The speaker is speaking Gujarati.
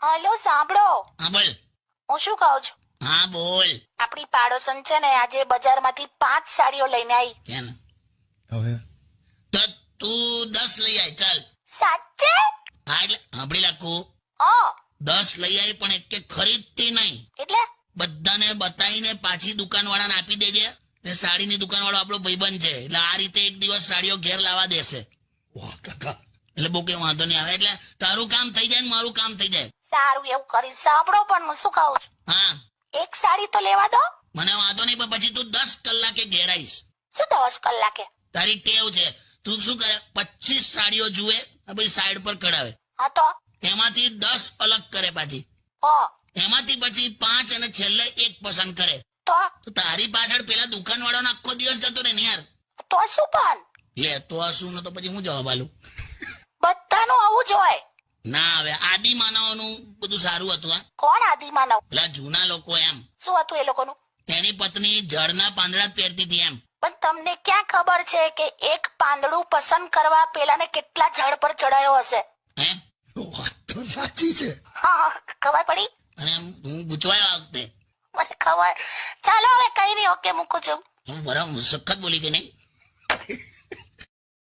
હલો સાંભળો, હા બોલ. હું શું કહું છું, હા બોલ. આપણી પાડોશન છે ને આજે બજારમાંથી 5 સાડીઓ લઈને આવી. કેમ? હવે તો તું 10 લઈ આય ચાલ. સાચે? હા એટલે સાંભળી રાખું, હા 10 લઈ આય પણ એક ખરીદતી નહીં. એટલે બધાને બતાવીને પાછી દુકાન વાળાને આપી દેજે. ને સાડીની દુકાન વાળો આપણો ભાઈબંધ છે એટલે આ રીતે એક દિવસ સાડીઓ ઘેર લાવવા દેશે. વાહ કાકા, એટલે બહુ કઈ વાંધો નહીં આવે. એટલે તારું કામ થઈ જાય ને મારું કામ થઈ જાય. સારું એવું કરીશ. સાંભળો પણ હું શું કહું છું, હા એક સાડી તો લેવા દો. મને વાંધો નહીં, પણ પછી તું 10 કલાકે ઘેર આવીશ. શું 10 કલાકે? તારી ટેવ છે. તું શું કરે, 25 સાડીઓ જુએ પછી સાઈડ પર કઢાવે, હા તો એમાંથી 10 અલગ કરે, પાછી હા એમાંથી પછી 5 અને છેલ્લે 1 પસંદ કરે. તો તો તારી પાછળ પેલા દુકાન વાળાનો આખો દિવસ જતો રહે ને યાર. તો શું પણ લે તો આ શું, તો પછી હું જવાબ આલું? બધાનું આવું જ હોય. ના હવે આદિ માનવોનું બધું સારું હતું. હા કોણ આદિમાનવ? પેલા જૂના લોકો એમ, શું હતું એ લોકોનું? એની પત્ની ઝાડના પાંદડા જ પહેરતી હતી એમ. પણ તમને ક્યાં ખબર છે કે એક પાંદડું પસંદ કરવા પેલાને કેટલા ઝાડ પર ચડાયો હશે? હે? વાત તો સાચી છે. હા ખબર પડી? અને હું ગુચવાયો આ વખતે. મને ખબર. ચાલો હવે કઈ નહીં, ઓકે મૂકું છું. હું બરાબર સખત બોલી કે નહીં?